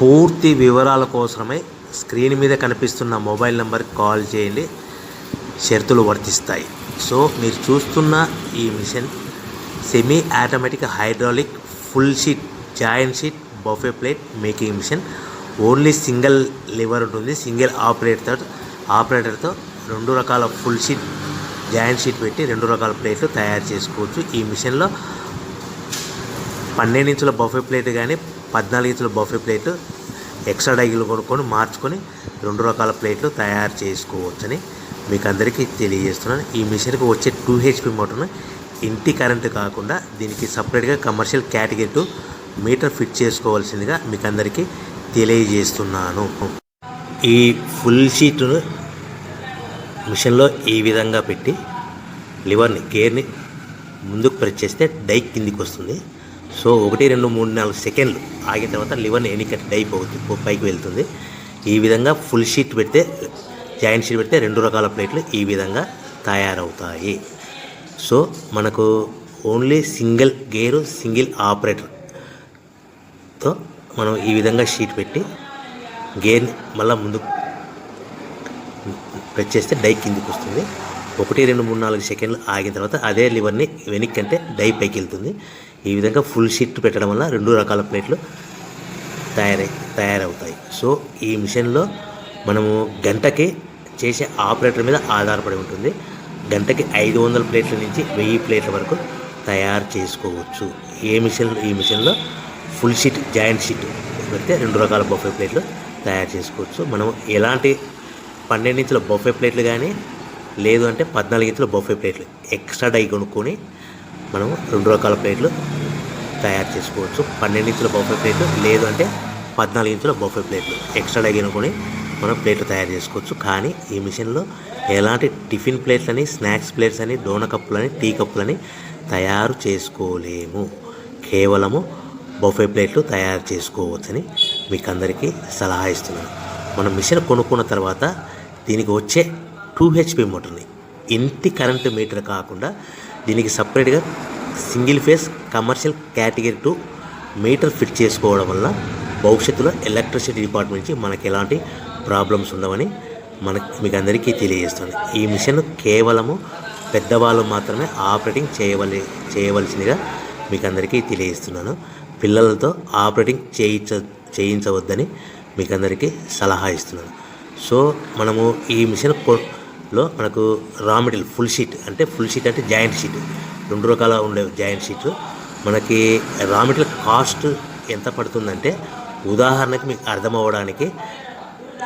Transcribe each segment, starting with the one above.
పూర్తి వివరాల కోసమై స్క్రీన్ మీద కనిపిస్తున్న మొబైల్ నెంబర్కి కాల్ చేయండి. షరతులు వర్తిస్తాయి. సో మీరు చూస్తున్న ఈ machine semi automatic hydraulic full sheet joint sheet buffet plate making machine. Only single lever ఉంటుంది. సింగిల్ ఆపరేటర్తో 2 రకాల ఫుల్ షీట్ జాయింట్ షీట్ పెట్టి 2 రకాల ప్లేట్లు తయారు చేసుకోవచ్చు. ఈ మిషన్లో 12 ఇంచుల బఫే ప్లేట్ కానీ 14 ఇంచుల బఫే ప్లేట్ ఎక్స్ట్రా డైలు కొనుక్కొని మార్చుకొని 2 రకాల ప్లేట్లు తయారు చేసుకోవచ్చని మీకు అందరికీ తెలియజేస్తున్నాను. ఈ మిషన్కి వచ్చే 2 HP మోటార్ను ఇంటి కరెంటు కాకుండా దీనికి సపరేట్గా కమర్షియల్ కేటగిరీ 2 మీటర్ ఫిట్ చేసుకోవాల్సిందిగా మీకు అందరికీ తెలియజేస్తున్నాను. ఈ ఫుల్ షీట్ను మిషన్లో ఈ విధంగా పెట్టి లివర్ని గేర్ని ముందుకు ప్రెస్ చేస్తే డై కిందికి వస్తుంది. సో 1 2 3 4 సెకండ్లు ఆగిన తర్వాత లివర్ని ఎన్నికట్టి డై పైకి వెళ్తుంది. ఈ విధంగా ఫుల్ షీట్ పెడితే జాయింట్ షీట్ పెడితే 2 రకాల ప్లేట్లు ఈ విధంగా తయారవుతాయి. సో మనకు ఓన్లీ సింగిల్ గేరు సింగిల్ ఆపరేటర్తో మనం ఈ విధంగా షీట్ పెట్టి గేర్ని మళ్ళీ ముందుకు ప్రెస్ చేస్తే డై కిందికి వస్తుంది. 1 2 3 4 సెకండ్లు ఆగిన తర్వాత అదే లివర్ని వెనక్కి అంటే డై పైకి వెళ్తుంది. ఈ విధంగా ఫుల్ షీట్ పెట్టడం వల్ల 2 రకాల ప్లేట్లు తయారవుతాయి. సో ఈ మిషన్లో మనము గంటకి చేసే ఆపరేటర్ మీద ఆధారపడి ఉంటుంది. గంటకి 500 ప్లేట్ల నుంచి 1000 ప్లేట్ల వరకు తయారు చేసుకోవచ్చు. ఈ మిషన్లో ఫుల్ షీట్ జాయింట్ షీట్ పెడితే 2 రకాల బఫే ప్లేట్లు తయారు చేసుకోవచ్చు. మనం ఎలాంటి 12 ఇంచుల బఫే ప్లేట్లు కానీ లేదు అంటే 14 ఇంచుల బఫే ప్లేట్లు ఎక్స్ట్రా డై కొనుక్కొని మనం 2 రకాల ప్లేట్లు తయారు చేసుకోవచ్చు. 12 ఇంచుల బఫే ప్లేట్లు లేదు అంటే 14 ఇంచుల బఫే ప్లేట్లు ఎక్స్ట్రా డై కొనుక్కొని మనం ప్లేట్లు తయారు చేసుకోవచ్చు. కానీ ఈ మిషన్లో ఎలాంటి టిఫిన్ ప్లేట్లని స్నాక్స్ ప్లేట్స్ అని డోనా కప్పులని టీ కప్పులని తయారు చేసుకోలేము. కేవలము బఫే ప్లేట్లు తయారు చేసుకోవచ్చని మీకు అందరికీ సలహా ఇస్తున్నాను. మనం మిషన్ కొనుక్కున్న తర్వాత దీనికి వచ్చే 2 HP మోటార్ని ఇంటి కరెంటు మీటర్ కాకుండా దీనికి సపరేట్గా single phase commercial category 2 metre fit చేసుకోవడం వల్ల భవిష్యత్తులో ఎలక్ట్రిసిటీ డిపార్ట్మెంట్ నుంచి మనకి ఎలాంటి ప్రాబ్లమ్స్ ఉండవని మీకు అందరికీ తెలియజేస్తుంది. ఈ మిషన్ కేవలము పెద్దవాళ్ళు మాత్రమే ఆపరేటింగ్ చేయవలసిందిగా మీకు అందరికీ తెలియజేస్తున్నాను. పిల్లలతో ఆపరేటింగ్ చేయించవద్దని మీకు అందరికీ సలహా ఇస్తున్నాను. సో మనము ఈ మిషన్లో మనకు రా మెటీరియల్ ఫుల్ షీట్ అంటే జాయింట్ షీట్ 2 రకాల ఉండే జాయింట్ షీట్లు మనకి రా మెటీరియల్ కాస్ట్ ఎంత పడుతుందంటే ఉదాహరణకి మీకు అర్థం అవ్వడానికి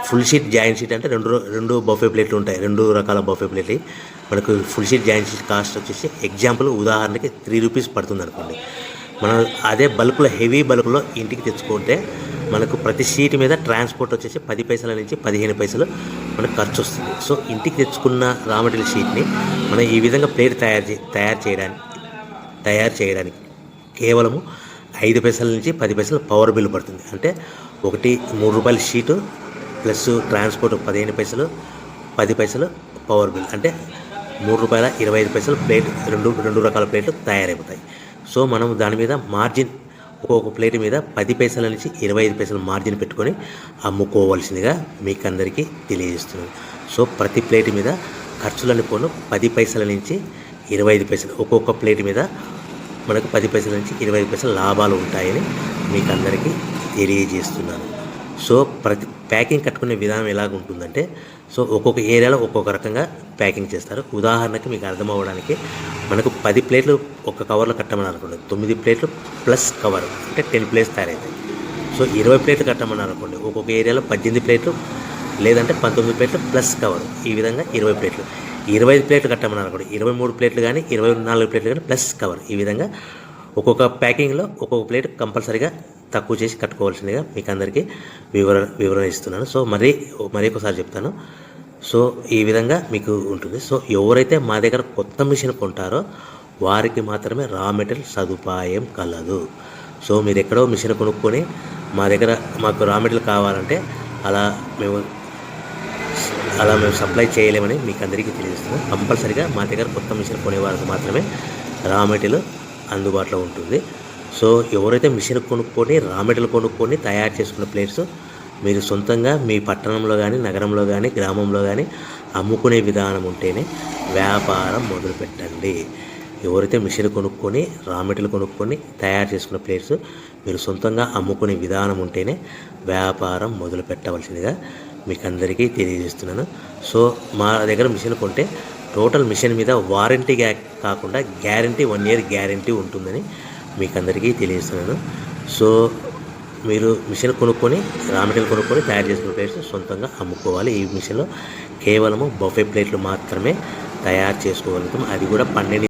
ఫుల్ షీట్ జాయింట్ షీట్ అంటే 2 బఫే ప్లేట్లు ఉంటాయి. 2 రకాల బఫే ప్లేట్లు మనకు full sheet joint sheet cost వచ్చేసి ఎగ్జాంపుల్ ఉదాహరణకి 3 రూపీస్ పడుతుంది అనుకోండి. మనం అదే బల్క్లో హెవీ బల్క్లో ఇంటికి తెచ్చుకుంటే మనకు ప్రతి షీట్ మీద ట్రాన్స్పోర్ట్ వచ్చేసి 10 పైసల నుంచి 15 పైసలు మనకు ఖర్చు వస్తుంది. సో ఇంటికి తెచ్చుకున్న రా మెటీరియల్ షీట్ని మనం ఈ విధంగా ప్లేట్ తయారు చేయడానికి కేవలము 5 పైసల నుంచి 10 పైసలు పవర్ బిల్ పడుతుంది. అంటే 3 రూపాయల షీటు ప్లస్ ట్రాన్స్పోర్ట్ 15 పైసలు 10 పైసలు పవర్ బిల్ అంటే 3 రూపాయల 25 పైసలు ప్లేట్ 2 రకాల ప్లేట్లు తయారైపోతాయి. సో మనం దాని మీద మార్జిన్ ఒక్కొక్క ప్లేట్ మీద 10 పైసల నుంచి 25 పైసలు మార్జిన్ పెట్టుకొని అమ్ముకోవాల్సిందిగా మీకు అందరికీ తెలియజేస్తున్నాను. సో ప్రతి ప్లేట్ మీద ఖర్చులని పోను 10 పైసల నుంచి 25 పైసలు ఒక్కొక్క ప్లేట్ మీద మనకు 10 పైసల నుంచి 25 పైసలు లాభాలు ఉంటాయని మీకు అందరికీ తెలియజేస్తున్నాను. సో ప్రతి ప్యాకింగ్ కట్టుకునే విధానం ఎలాగ ఉంటుందంటే సో ఒక్కొక్క ఏరియాలో ఒక్కొక్క రకంగా ప్యాకింగ్ చేస్తారు. ఉదాహరణకి మీకు అర్థం అవ్వడానికి మనకు 10 ప్లేట్లు ఒక కవర్లో కట్టమని అనుకోండి, 9 ప్లేట్లు ప్లస్ కవర్ అంటే 10 ప్లేట్స్ తయారవుతాయి. సో 20 ప్లేట్లు కట్టమని అనుకోండి, ఒక్కొక్క ఏరియాలో 18 ప్లేట్లు లేదంటే 19 ప్లేట్లు ప్లస్ కవర్ ఈ విధంగా 20 ప్లేట్లు. 25 ప్లేట్లు కట్టమని అనుకోండి, 23 ప్లేట్లు కానీ 24 ప్లేట్లు కానీ ప్లస్ కవర్ ఈ విధంగా ఒక్కొక్క ప్యాకింగ్లో ఒక్కొక్క ప్లేట్ కంపల్సరీగా తక్కువ చేసి కట్టుకోవాల్సిందిగా మీకు అందరికీ వివరణ ఇస్తున్నాను. సో మరీ ఒకసారి చెప్తాను. సో ఈ విధంగా మీకు ఉంటుంది. సో ఎవరైతే మా దగ్గర కొత్త మిషన్ కొంటారో వారికి మాత్రమే రా మెటీరియల్ సదుపాయం కలదు. సో మీరు ఎక్కడో మిషన్ కొనుక్కొని మాకు రా మెటీరియల్ కావాలంటే అలా మేము సప్లై చేయలేమని మీకు అందరికీ తెలియజేస్తున్నాం. కంపల్సరీగా మా దగ్గర కొత్త మిషన్ కొనే వారికి మాత్రమే రా మెటీరియల్ అందుబాటులో ఉంటుంది. సో ఎవరైతే మిషన్ కొనుక్కొని రా మెటీరియల్ కొనుక్కొని తయారు చేసుకున్న ప్లేట్స్ మీరు సొంతంగా మీ పట్టణంలో కానీ నగరంలో కానీ గ్రామంలో కానీ అమ్ముకునే విధానం ఉంటేనే వ్యాపారం మొదలుపెట్టండి. ఎవరైతే మిషన్ కొనుక్కొని రా మెటీరియల్ కొనుక్కొని తయారు చేసుకున్న ప్లేట్స్ మీరు సొంతంగా అమ్ముకునే విధానం ఉంటేనే వ్యాపారం మొదలు పెట్టవలసిందిగా మీకు అందరికీ తెలియజేస్తున్నాను. సో మా దగ్గర మిషన్ కొంటే టోటల్ మిషన్ మీద వారంటీ కాకుండా గ్యారంటీ 1 year గ్యారంటీ ఉంటుందని మీకు అందరికీ తెలియజేస్తున్నాను. సో మీరు మిషన్ కొనుక్కొని రా మెటీరియల్ కొనుక్కొని తయారు చేసుకున్న ప్లేట్స్ సొంతంగా అమ్ముకోవాలి. ఈ మిషన్లో కేవలము బఫే ప్లేట్లు మాత్రమే తయారు చేసుకోగలుగుతాం. అది కూడా 12